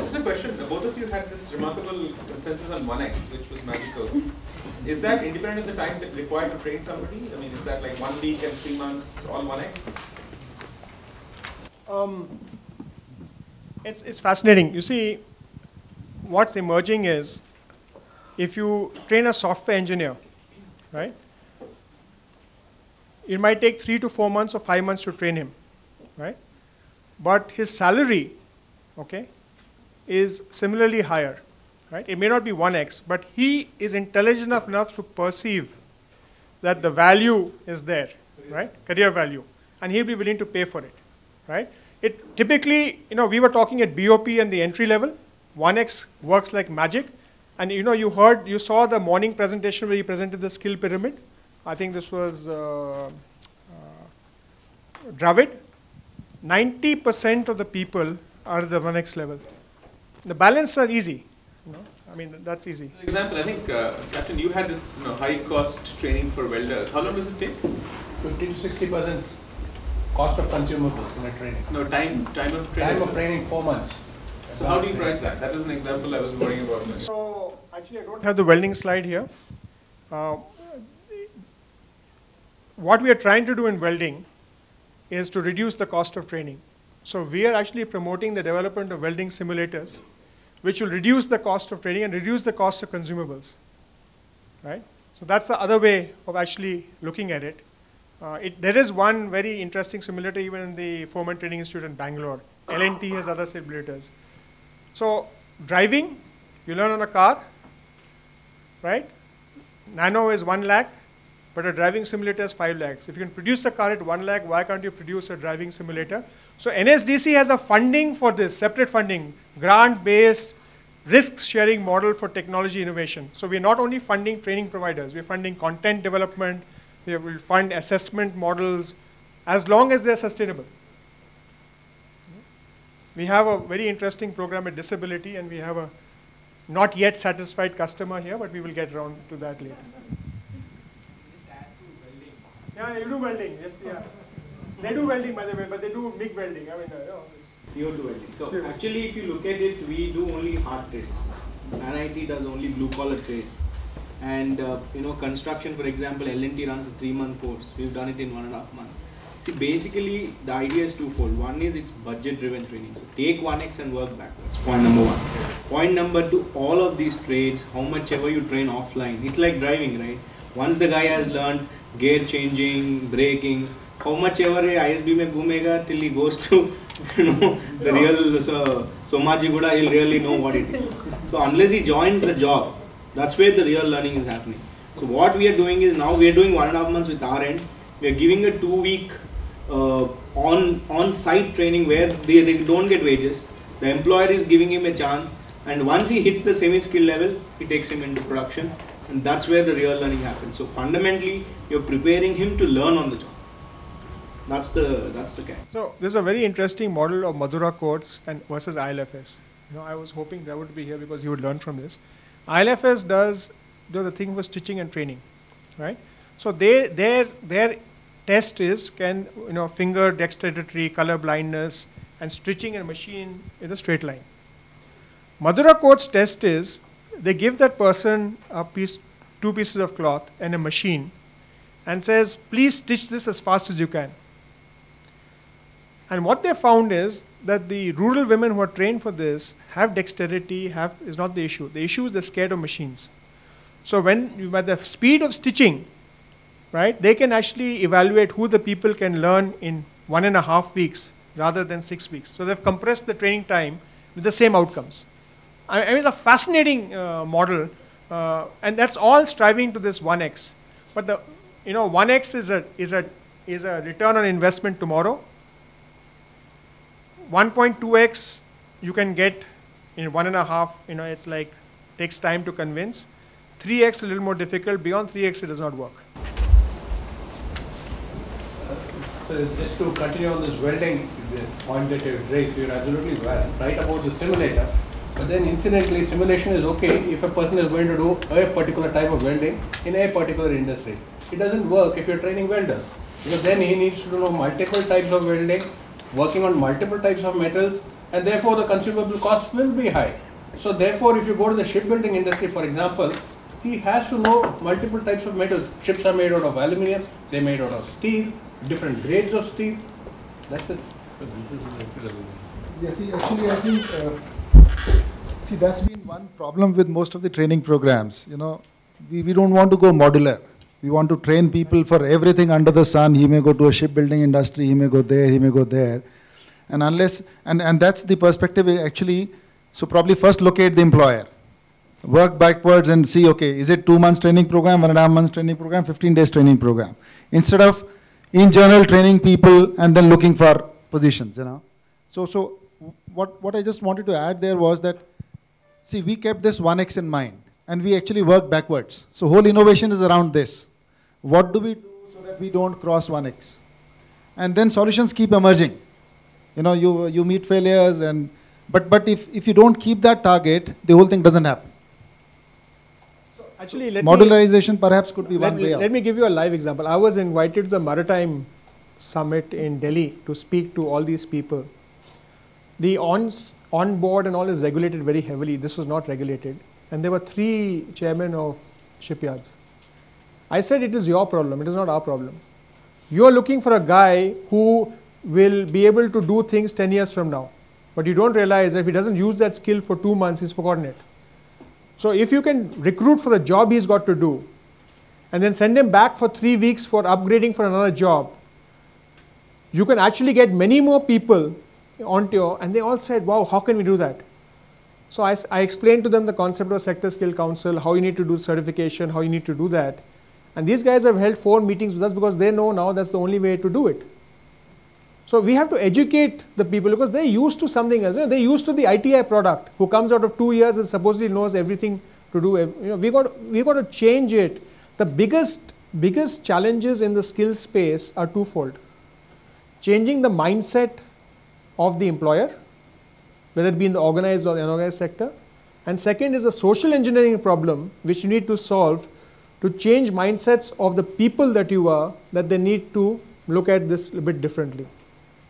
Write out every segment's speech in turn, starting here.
Just a question. Both of you had this remarkable consensus on 1x, which was magical. Is that independent of the time required to train somebody? I mean, is that like 1 week and 3 months, all 1x? It's fascinating. You see, what's emerging is, if you train a software engineer, right, it might take 3 to 4 months or 5 months to train him, right? But his salary, okay, is similarly higher, right? It may not be 1x, but he is intelligent enough to perceive that the value is there, right? Career value, and he'll be willing to pay for it, right? It typically, we were talking at BOP and the entry level. 1x works like magic, and you saw the morning presentation where he presented the skill pyramid. I think this was Dravid. 90% of the people are at the 1x level. The balance are easy. I mean, that's easy. For example, I think, Captain, you had this high-cost training for welders. How long does it take? 50 to 60% cost of consumables in a training. No, time of training. Time of training, 4 months. So how do you price that? That is an example I was worrying about. So actually, I don't have the welding slide here. What we are trying to do in welding is to reduce the cost of training. So we are actually promoting the development of welding simulators, which will reduce the cost of training and reduce the cost of consumables, right? So that's the other way of actually looking at it. There is one very interesting simulator even in the Foreman Training Institute in Bangalore. L&T has other simulators. So driving, you learn on a car, right? Nano is 1 lakh, but a driving simulator is 5 lakhs. If you can produce a car at 1 lakh, why can't you produce a driving simulator? So NSDC has a funding for this, separate funding, grant-based, risk-sharing model for technology innovation. So we're not only funding training providers, we're funding content development, we will fund assessment models, as long as they're sustainable. We have a very interesting program at Disability, and we have a not yet satisfied customer here, but we will get around to that later. Yeah, you do welding, yes, yeah. They do welding, by the way, but they do MIG welding. I mean, CO2 welding. So actually, if you look at it, we do only hard trades. NIT does only blue collar trades. And construction, for example, L&T runs a 3-month course. We've done it in 1.5 months. See, basically, the idea is twofold. One is it's budget-driven training. So take 1x and work backwards. Point number 1. Point number 2, all of these trades, how much ever you train offline, it's like driving, right? Once the guy has learned gear changing, braking, how much ever ISB mein ghumega till he goes to the real Somajiguda, he'll really know what it is. So unless he joins the job, that's where the real learning is happening. So what we are doing is, now we are doing 1.5 months with our end. We are giving a 2-week on-site training where they don't get wages. The employer is giving him a chance, and once he hits the semi-skill level, he takes him into production, and that's where the real learning happens. So fundamentally, you're preparing him to learn on the job. That's the kind. So there's a very interesting model of Madura courts and versus ILFS. I was hoping that would be here because you would learn from this. ILFS does the thing for stitching and training, right? So their test is finger dexterity, color blindness, and stitching in a machine in a straight line. Madura court's test is they give that person two pieces of cloth and a machine, and says, please stitch this as fast as you can. And what they found is that the rural women who are trained for this have dexterity, is not the issue. The issue is they're scared of machines. So by the speed of stitching, right, they can actually evaluate who the people can learn in 1.5 weeks rather than 6 weeks. So they've compressed the training time with the same outcomes. I mean, it's a fascinating model, and that's all striving to this 1x. But the 1x is a return on investment tomorrow. 1.2x you can get in 1.5. It's like takes time to convince. 3x a little more difficult. Beyond 3x it does not work. So just to continue on this welding point that you've raised, you're absolutely right about the simulator. But then incidentally, simulation is okay if a person is going to do a particular type of welding in a particular industry. It doesn't work if you're training welders, because then he needs to know multiple types of welding, working on multiple types of metals, and therefore the consumable cost will be high. So therefore, if you go to the shipbuilding industry, for example, he has to know multiple types of metals. Ships are made out of aluminum, they're made out of steel, different grades of steel. That's it. Yeah, see, actually, I think, see, that's been one problem with most of the training programs. You know, we don't want to go modular. We want to train people for everything under the sun. He may go to a shipbuilding industry, he may go there, he may go there. And unless, and that's the perspective actually, so probably first locate the employer. Work backwards and see, okay, is it 2 months training program, 1.5 months training program, 15 days training program. Instead of in general training people and then looking for positions, you know. So what I just wanted to add there was that, see, we kept this 1x in mind and we actually worked backwards. So whole innovation is around this. What do we do so that we don't cross 1x? And then solutions keep emerging. You know, you meet failures, and but if you don't keep that target, the whole thing doesn't happen. So actually, modularization perhaps could be one way out. Let me give you a live example. I was invited to the Maritime Summit in Delhi to speak to all these people. The on board and all is regulated very heavily. This was not regulated, and there were 3 chairmen of shipyards. I said, it is your problem. It is not our problem. You are looking for a guy who will be able to do things 10 years from now. But you don't realize that if he doesn't use that skill for 2 months, he's forgotten it. So if you can recruit for the job he's got to do, and then send him back for 3 weeks for upgrading for another job, you can actually get many more people onto your, and they all said, wow, how can we do that? So I explained to them the concept of Sector Skill Council, how you need to do certification, how you need to do that. And these guys have held 4 meetings with us because they know now that's the only way to do it. So we have to educate the people because they're used to something else. You know, they're used to the ITI product who comes out of 2 years and supposedly knows everything to do. You know, we got to change it. The biggest challenges in the skills space are twofold. Changing the mindset of the employer, whether it be in the organized or unorganized sector. And second is a social engineering problem which you need to solve to change mindsets of the people that you are, that they need to look at this a bit differently.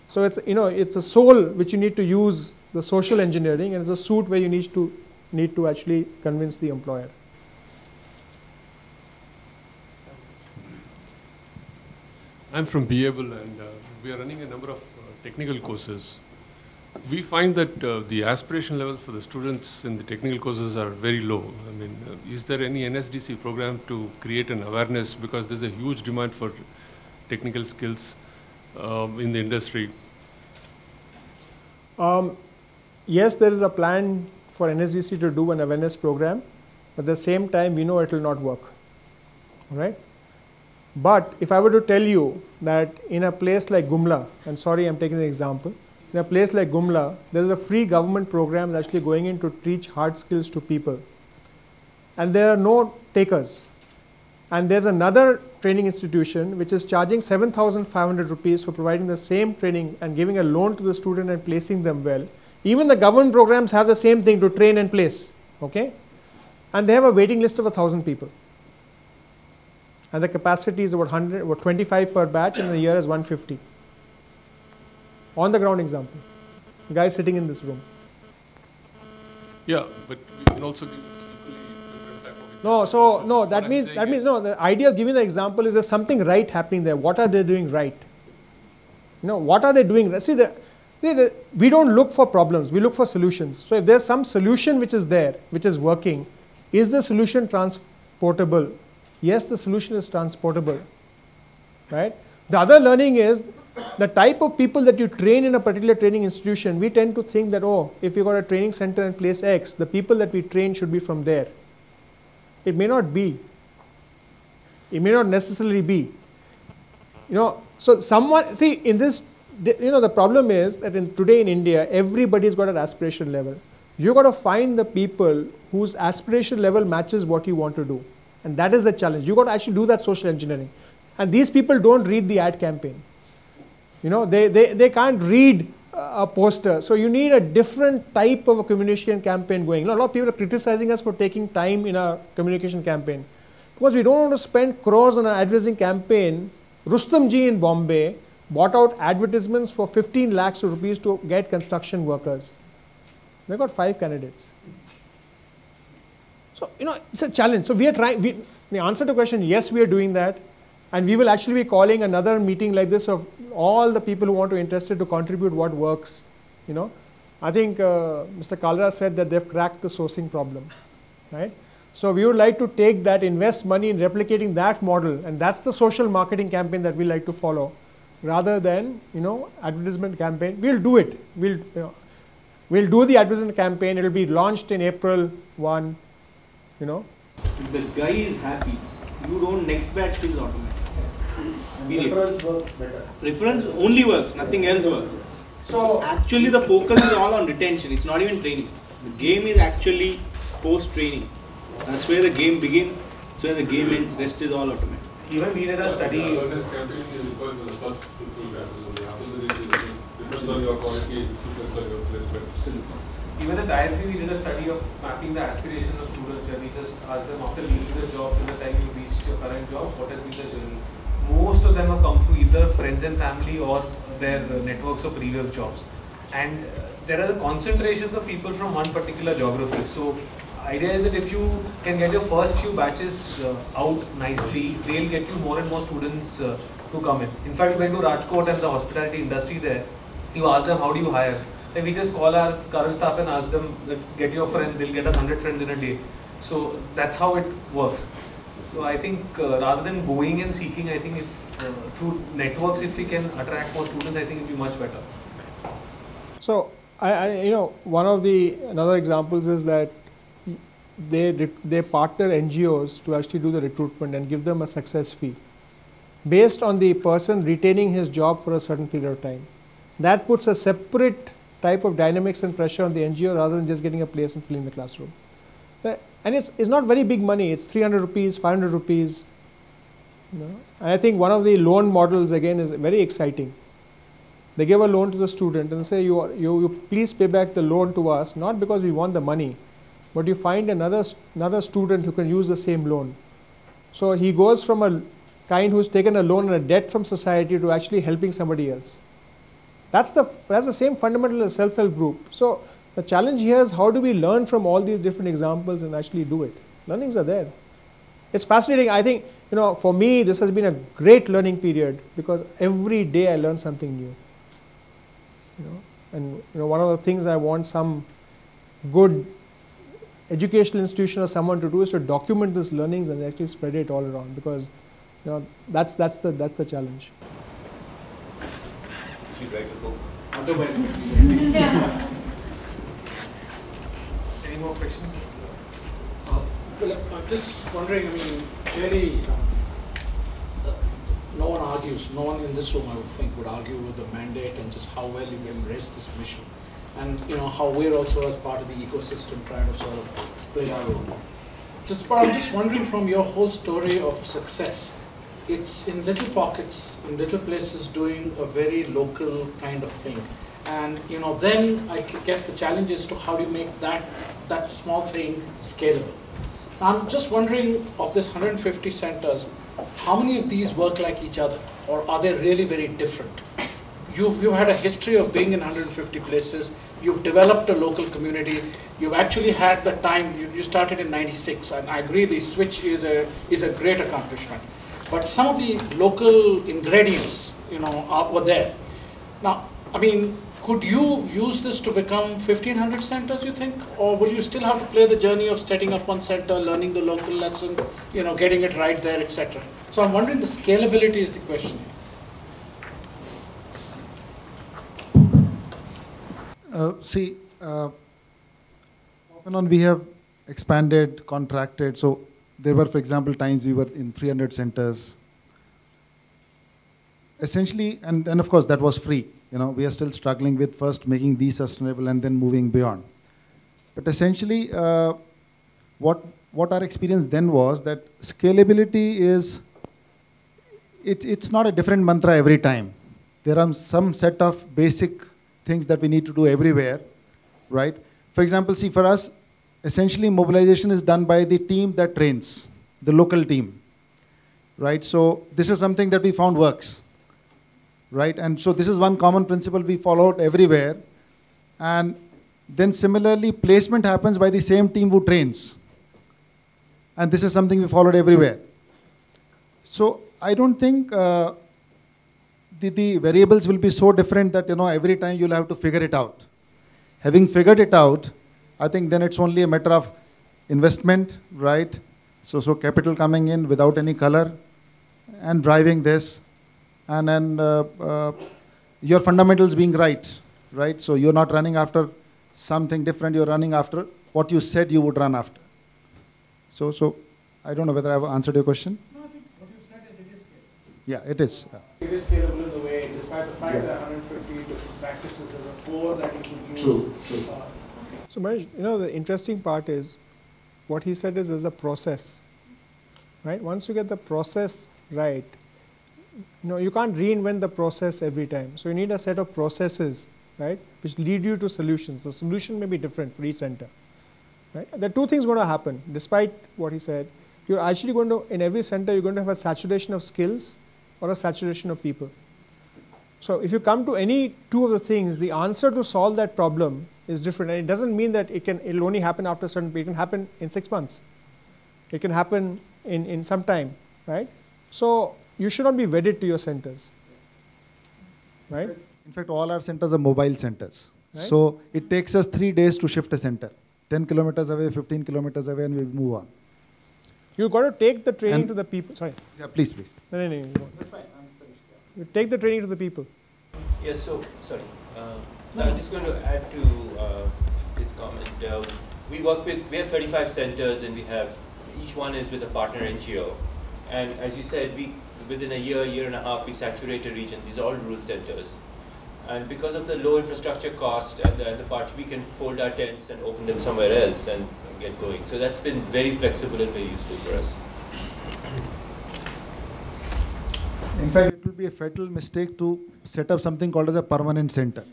So it's, you know, it's a soul which you need to use the social engineering, and it's a suit where you need to actually convince the employer. I'm from Beable, and we are running a number of technical courses. We find that the aspiration level for the students in the technical courses are very low. I mean, is there any NSDC program to create an awareness, because there's a huge demand for technical skills in the industry? Yes, there is a plan for NSDC to do an awareness program, but at the same time we know it will not work. All right? But if I were to tell you that in a place like Gumla, and sorry I'm taking the example, in a place like Gumla, there is a free government program actually going in to teach hard skills to people. And there are no takers. And there's another training institution which is charging 7,500 rupees for providing the same training and giving a loan to the student and placing them well. Even the government programs have the same thing, to train and place. Okay? And they have a waiting list of 1,000 people. And the capacity is about 25 per batch, and the year is 150. On the ground example. The guy sitting in this room. Yeah, but we can also give equally different type of examples. No, that means the idea of giving the example is there's something right happening there. What are they doing right? You know, what are they doing right? See, we don't look for problems, we look for solutions. So if there's some solution which is there, which is working, is the solution transportable? Yes, the solution is transportable, right? The other learning is the type of people that you train in a particular training institution. We tend to think that, oh, if you got a training center in place X, the people that we train should be from there. It may not be. It may not necessarily be. You know, so someone, see, in this, you know, the problem is that today in India, everybody's got an aspiration level. You got to find the people whose aspiration level matches what you want to do. And that is the challenge. You got to actually do that social engineering. And these people don't read the ad campaign. You know, they can't read a poster. So you need a different type of a communication campaign going. You know, a lot of people are criticizing us for taking time in a communication campaign, because we don't want to spend crores on an advertising campaign. Rustom ji in Bombay bought out advertisements for 15 lakhs of rupees to get construction workers. They got 5 candidates. So, it's a challenge. So we are trying, the answer to the question, yes, we are doing that. And we will actually be calling another meeting like this of all the people who want to interested to contribute what works. I think Mr. Kalra said that they've cracked the sourcing problem, right? So we would like to take that, invest money in replicating that model, and that's the social marketing campaign that we like to follow, rather than advertisement campaign. We'll do it. We'll do the advertisement campaign. It'll be launched in April 1. If the guy is happy, you don't next batch is automatic. Referrals work better. Reference only works, nothing else works. So Actually, the focus is all on retention. It's not even training. The game is actually post-training. That's where the game begins. That's where the game ends. Rest is all automatic. Even we did a study. Awareness campaign is required for the first 2 classes. After the depends on your quality, it depends on your placement. Even at ISB, we did a study of mapping the aspirations of students, where we just asked them after leaving the job till the time you reached your current job, what has been the journey. Most of them have come through either friends and family or their networks of previous jobs. And there are the concentrations of people from one particular geography. So idea is that if you can get your first few batches out nicely, they'll get you more and more students to come in. In fact, we went to Rajkot and the hospitality industry there. You ask them, how do you hire? Then we just call our current staff and ask them, get your friends, they'll get us 100 friends in a day. So that's how it works. So I think rather than going and seeking, I think if through networks, if we can attract more students, I think it will be much better. So one of the another examples is that they partner NGOs to actually do the recruitment and give them a success fee based on the person retaining his job for a certain period of time. That puts a separate type of dynamics and pressure on the NGO rather than just getting a place and filling the classroom. And it's not very big money. It's 300 rupees, 500 rupees. And I think one of the loan models again is very exciting. They give a loan to the student and say, you please pay back the loan to us, not because we want the money, but you find another student who can use the same loan. So he goes from a kind who's taken a loan and a debt from society to actually helping somebody else. That's the same fundamental as self-help group. So the challenge here is how do we learn from all these different examples and actually do it? Learnings are there. It's fascinating. I think, for me, this has been a great learning period because every day I learn something new. And one of the things I want some good educational institution or someone to do is to document these learnings and actually spread it all around, because that's the challenge. You should write a book. Any more questions? Well, I'm just wondering, clearly, no one argues, no one in this room, I would think, would argue with the mandate and just how well you've embraced this mission. And, how we're also, as part of the ecosystem, trying to sort of play our role. But I'm just wondering, from your whole story of success, it's in little pockets, in little places, doing a very local kind of thing. And, then I guess the challenge is to how do you make that small thing scalable. I'm just wondering, of this 150 centers, how many of these work like each other, or are they really very different? You've had a history of being in 150 places, you've developed a local community, you've actually had the time, you started in '96, and I agree the switch is a great accomplishment. But some of the local ingredients, were there. Now, could you use this to become 1,500 centers, you think? Or will you still have to play the journey of setting up one center, learning the local lesson, getting it right there, etc.? So I'm wondering, the scalability is the question. Off and on we have expanded, contracted. So there were, for example, times we were in 300 centers. Essentially, and then of course that was free. We are still struggling with first making these sustainable and then moving beyond. But essentially, what our experience then was that scalability is, it's not a different mantra every time. There are some set of basic things that we need to do everywhere, right? For example, see, for us, essentially mobilization is done by the team that trains, the local team, right? So this is something that we found works. right? And so this is one common principle we followed everywhere. And then similarly, placement happens by the same team who trains. And this is something we followed everywhere. So I don't think the variables will be so different that, every time you'll have to figure it out. Having figured it out, I think then it's only a matter of investment, right? So capital coming in without any color and driving this, and then your fundamentals being right? So you're not running after something different, you're running after what you said you would run after. So I don't know whether I've answered your question. No, I think what you said is it is scalable. Yeah, it is. It is scalable in the way, despite the fact that 150 different practices, there's a core that you could use. True. So Mahesh, the interesting part is, what he said is there's a process, right? Once you get the process right, you can't reinvent the process every time. So you need a set of processes, right, which lead you to solutions. The solution may be different for each center, right? There are two things going to happen, despite what he said. You're actually going to, in every center, you're going to have a saturation of skills or a saturation of people. So if you come to any two of the things, the answer to solve that problem is different. And it doesn't mean that it'll only happen after a certain period. It can happen in 6 months. It can happen in some time, right? So you should not be wedded to your centers, right? In fact, all our centers are mobile centers. Right. So it takes us 3 days to shift a center. 10 kilometers away, 15 kilometers away, and we move on. You've got to take the training to the people. Sorry. Yeah, please. No. That's fine. You take the training to the people. Yes, so, sorry. I was just going to add to his comment. We have 35 centers, and each one is with a partner NGO. And as you said, within a year and a half, we saturate a region. These are all rural centers. And because of the low infrastructure cost and the part, we can fold our tents and open them somewhere else and get going. So that's been very flexible and very useful for us. In fact, it will be a fatal mistake to set up something called as a permanent center,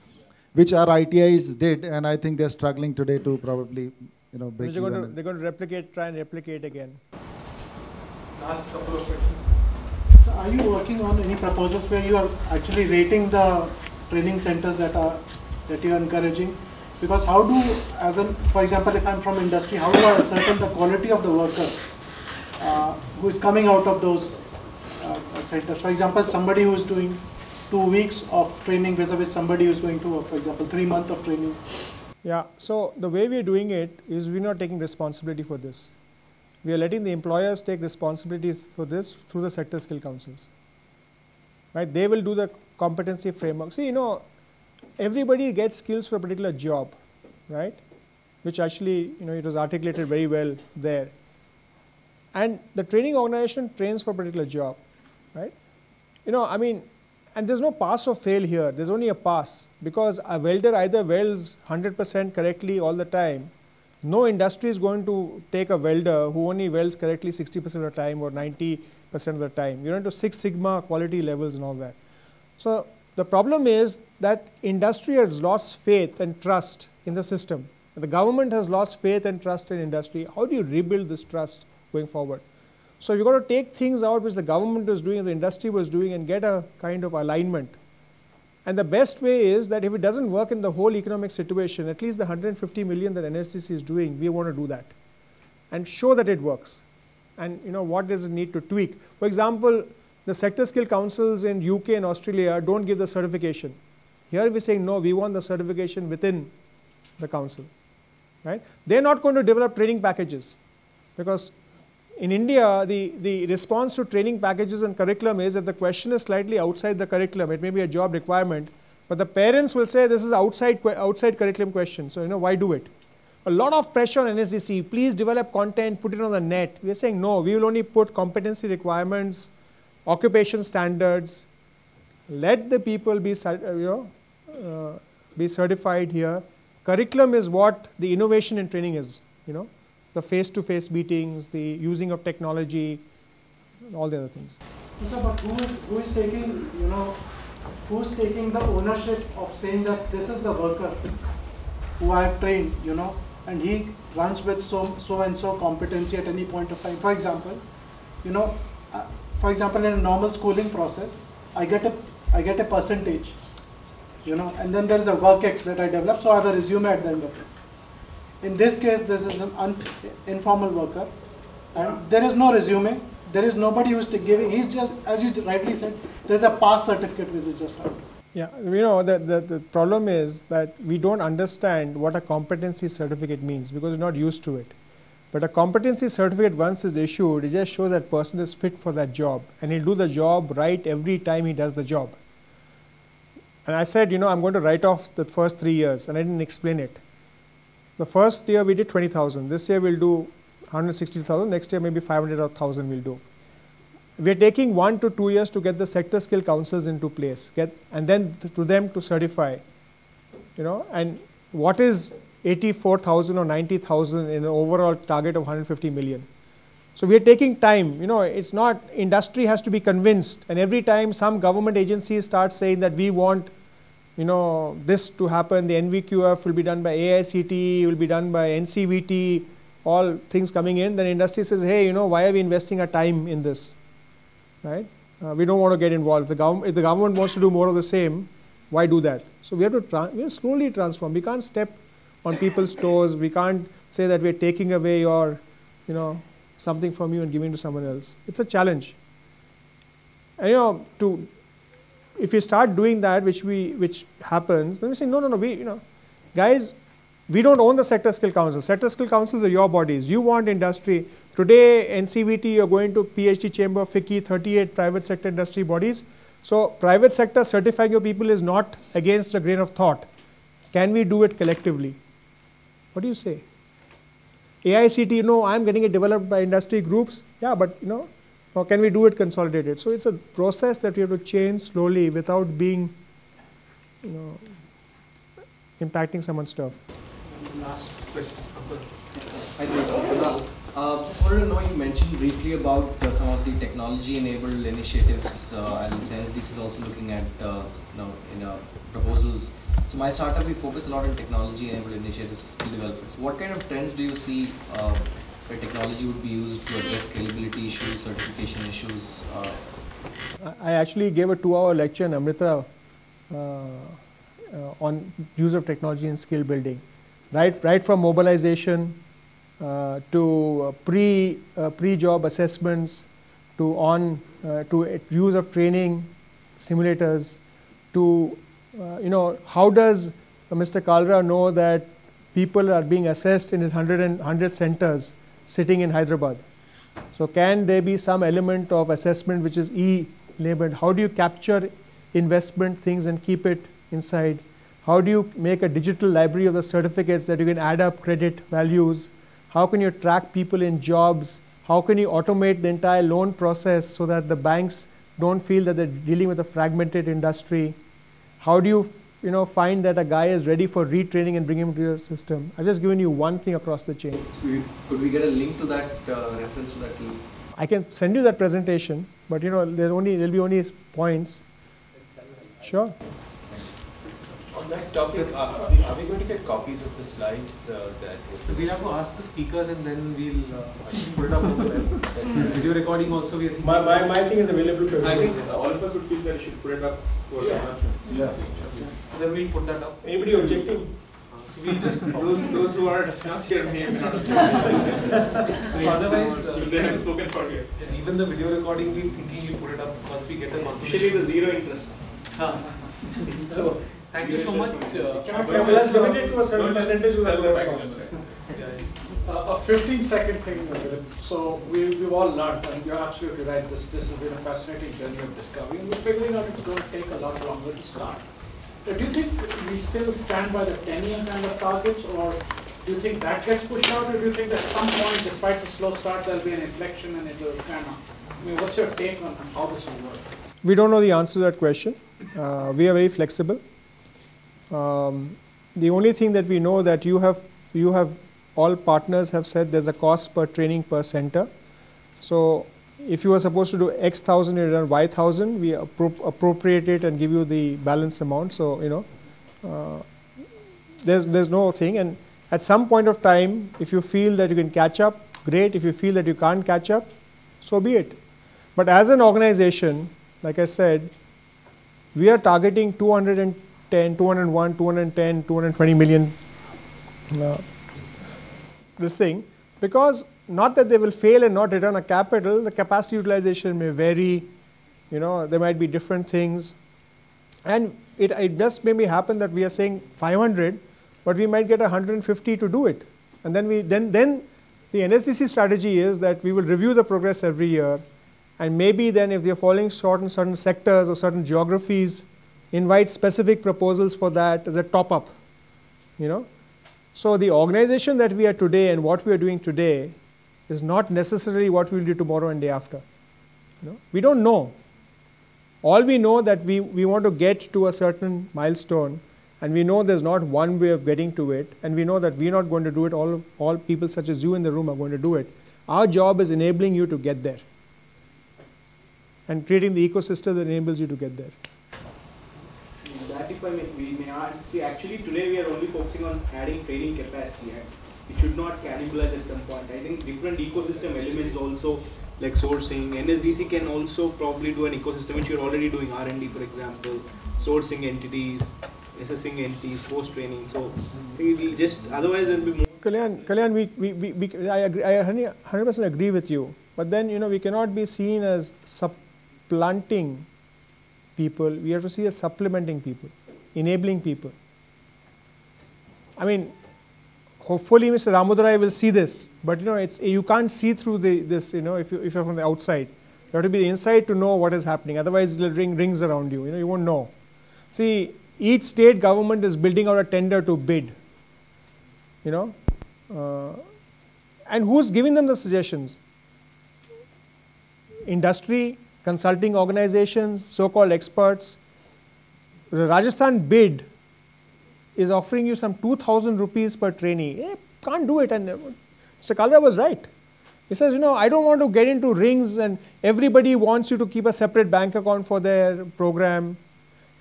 which our ITIs did, and I think they're struggling today to probably, break even. They're going to try and replicate again. Last couple of questions. So are you working on any proposals where you are actually rating the training centers that you are encouraging? Because how do, for example, if I'm from industry, how do I ascertain the quality of the worker who is coming out of those centers? For example, somebody who is doing 2 weeks of training vis-a-vis somebody who is going through, for example, 3 months of training. Yeah, so the way we're doing it is we're not taking responsibility for this. We are letting the employers take responsibility for this through the sector skill councils. Right? They will do the competency framework. See, everybody gets skills for a particular job, right? Which actually, it was articulated very well there. And the training organization trains for a particular job, right? And there's no pass or fail here. There's only a pass, because a welder either welds 100% correctly all the time. No industry is going to take a welder who only welds correctly 60% of the time or 90% of the time. You're into 6 Sigma quality levels and all that. So the problem is that industry has lost faith and trust in the system. The government has lost faith and trust in industry. How do you rebuild this trust going forward? So you've got to take things out which the government was doing, the industry was doing, and get a kind of alignment. And the best way is that if it doesn't work in the whole economic situation, at least the 150 million that NSDC is doing, we want to do that and show that it works. And what does it need to tweak? For example, the sector skill councils in UK and Australia don't give the certification. Here we're saying, no, we want the certification within the council, right? They're not going to develop training packages, because in India, the response to training packages and curriculum is that the question is slightly outside the curriculum. It may be a job requirement, but the parents will say this is outside curriculum question. So, why do it? A lot of pressure on NSDC. Please develop content, put it on the net. We are saying no. We will only put competency requirements, occupation standards. Let the people be certified here. Curriculum is what the innovation in training is. The face-to-face meetings, the using of technology, all the other things. So, but who is taking, who's taking the ownership of saying that this is the worker who I have trained, and he runs with so and so competency at any point of time. For example, in a normal schooling process, I get I get a percentage, and then there is a work X that I develop, so I have a resume at the end of it. In this case, this is an informal worker, and there is no resume. There is nobody who is giving. He's just, as you rightly said, there is a pass certificate which is just out. Yeah, the problem is that we don't understand what a competency certificate means because we're not used to it. But a competency certificate, once it's issued, it just shows that person is fit for that job, and he'll do the job right every time he does the job. And I said, I'm going to write off the first 3 years, and I didn't explain it. The first year we did 20,000. This year we'll do 160,000. Next year maybe 500,000 we'll do. We're taking 1 to 2 years to get the sector skill councils into place, and then to them to certify. And what is 84,000 or 90,000 in an overall target of 150 million? So we are taking time. It's not, industry has to be convinced, and every time some government agencies start saying that we want this to happen, the NVQF will be done by AICTE, will be done by NCVT, all things coming in, then industry says, hey, why are we investing our time in this, right? We don't want to get involved. If the government wants to do more of the same, why do that? So we have to slowly transform. We can't step on people's toes. We can't say that we're taking away your, something from you and giving to someone else. It's a challenge. And if you start doing that, which happens, then we say, no, guys, we don't own the sector skill councils. Sector skill councils are your bodies. You want industry. Today, NCVT, you're going to PhD chamber, FICCI, 38 private sector industry bodies. So private sector certifying your people is not against a grain of thought. Can we do it collectively? What do you say? AICTE, I'm getting it developed by industry groups. Yeah, but or can we do it consolidated? So it's a process that we have to change slowly without being, impacting someone's stuff. Last question. Hi, just wanted to know, you mentioned briefly about some of the technology-enabled initiatives, and SenseDC is also looking at proposals. So my startup, we focus a lot on technology-enabled initiatives, skill development. So what kind of trends do you see where technology would be used to address scalability issues, certification issues? I actually gave a 2-hour lecture in Amrita on use of technology in skill building, right from mobilization to pre-job assessments, to use of training simulators, to how does Mr. Kalra know that people are being assessed in his 100 centers sitting in Hyderabad? So can there be some element of assessment which is e-labeled? How do you capture investment things and keep it inside? How do you make a digital library of the certificates that you can add up credit values? How can you track people in jobs? How can you automate the entire loan process so that the banks don't feel that they're dealing with a fragmented industry? How do you find that a guy is ready for retraining and bring him to your system? I've just given you one thing across the chain. Could we get a link to that, reference to that link? I can send you that presentation, but there'll be only points. Sure. On that topic, are we going to get copies of the slides We'll have to ask the speakers and then we'll put it up on the web. Video recording also, we think. My thing is available for I think all of us would feel that you should put it up for consumption. Yeah. Then we'll put that up. Anybody objecting? So we'll just Those who are not here may have not. Otherwise, they haven't spoken for you. even the video recording, we're thinking we put it up once we get the confirmation. Usually the zero interest. So thank you so much. Let's limit it to a certain percentage of the cost. A 15-second thing. So we've all learned, and you're absolutely right. This has been a fascinating journey of discovery, and we're figuring out it's going to take a lot longer to start. Do you think we still stand by the 10-year kind of targets, or do you think that gets pushed out, or do you think that at some point, despite the slow start, there'll be an inflection and it'll kind of? I mean, what's your take on how this will work? We don't know the answer to that question. We are very flexible. The only thing that we know that you have all partners have said there's a cost per training per center. So if you were supposed to do X thousand, you done Y thousand, we appropriate it and give you the balance amount. So there's no thing. And at some point of time, if you feel that you can catch up, great. If you feel that you can't catch up, so be it. But as an organization, like I said, we are targeting 210, 201, 210, 220 million this thing, because not that they will fail and not return a capital, the capacity utilization may vary, there might be different things. And it just may happen that we are saying 500, but we might get 150 to do it. And then the NSDC strategy is that we will review the progress every year, and maybe then if they are falling short in certain sectors or certain geographies, invite specific proposals for that as a top-up, So the organization that we are today and what we are doing today is not necessarily what we will do tomorrow and day after. We don't know. All we know that we want to get to a certain milestone, and we know there's not one way of getting to it, and we know that we're not going to do it, all people such as you in the room are going to do it. Our job is enabling you to get there and creating the ecosystem that enables you to get there. That if we may add, see, actually today we are only focusing on adding training capacity. It should not cannibalize at some point. I think different ecosystem elements also, like sourcing, NSDC can also probably do an ecosystem which you're already doing, R&D for example, sourcing entities, assessing entities, post-training. So we just, otherwise there will be more. Kalyan, I agree, I 100% agree with you. But then, we cannot be seen as supplanting people. We have to see as supplementing people, enabling people. I mean, hopefully Mr. Ramudarai will see this, but you can't see through this, if you're from the outside. You have to be inside to know what is happening. Otherwise, it will ring rings around you. You won't know. See, each state government is building out a tender to bid. And who's giving them the suggestions? Industry, consulting organizations, so-called experts. The Rajasthan bid is offering you some 2,000 rupees per trainee. Can't do it. And Mr. Kalra was right. He says, I don't want to get into rings, and everybody wants you to keep a separate bank account for their program.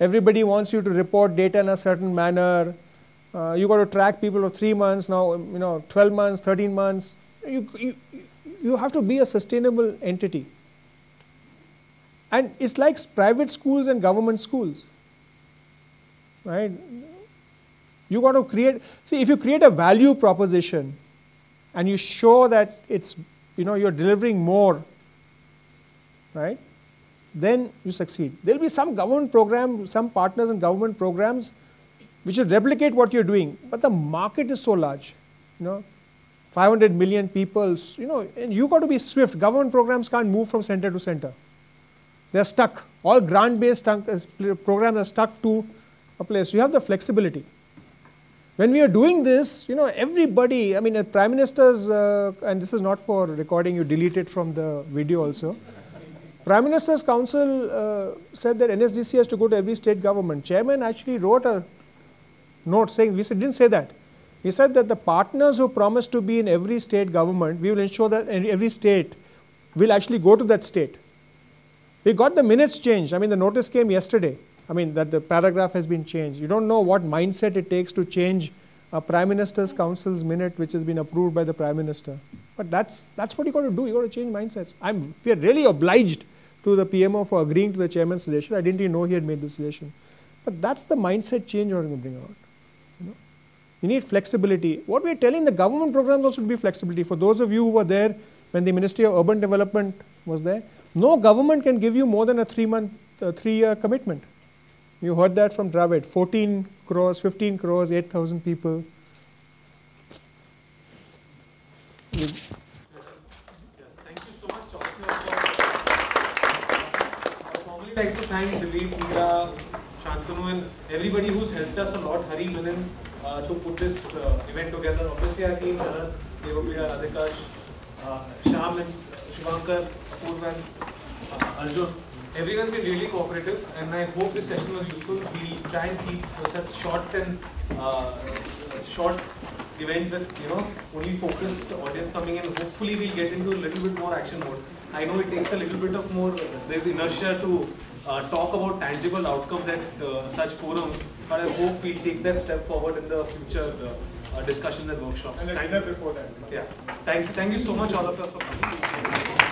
Everybody wants you to report data in a certain manner. You got to track people for 3 months now, 12 months, 13 months. You have to be a sustainable entity. And it's like private schools and government schools, right? You got to create, see, if you create a value proposition and you show that it's, you're delivering more, right? Then you succeed. There'll be some government program, some partners in government programs which will replicate what you're doing, but the market is so large, 500 million people, and you got to be swift. Government programs can't move from center to center. They're stuck. All grant-based programs are stuck to a place. You have the flexibility. When we are doing this, everybody, I mean, Prime Minister's, and this is not for recording, you delete it from the video also. Prime Minister's Council said that NSDC has to go to every state government. Chairman actually wrote a note saying, didn't say that. He said that the partners who promised to be in every state government, we will ensure that every state will actually go to that state. We got the minutes changed. I mean, the notice came yesterday. I mean, that the paragraph has been changed. You don't know what mindset it takes to change a Prime Minister's Council's minute, which has been approved by the Prime Minister. But that's what you got to do. You got to change mindsets. We are really obliged to the PMO for agreeing to the chairman's suggestion. I didn't even know he had made the suggestion. But that's the mindset change we're going to bring about. You need flexibility. What we're telling the government programs also should be flexibility. For those of you who were there when the Ministry of Urban Development was there, no government can give you more than a 3-year commitment. You heard that from Dravid. 14 crores, 15 crores, 8,000 people. Thank you so much, Dr. I would formally like to thank Dilip, Meera, Shantanu, and everybody who's helped us a lot, Hari, Milan, to put this event together. Obviously, our team, Sharat, Devapriya, Radhikash, Shyam and Shivankar, Apurva, Arjun. Everyone's been really cooperative, and I hope this session was useful. We'll try and keep such short events with only focused audience coming in. Hopefully, we'll get into a little bit more action mode. I know it takes a little bit of more. There's inertia to talk about tangible outcomes at such forums, but I hope we'll take that step forward in the future discussions and workshops. And a dinner before that. Yeah. Thank you so much, all of you, for coming.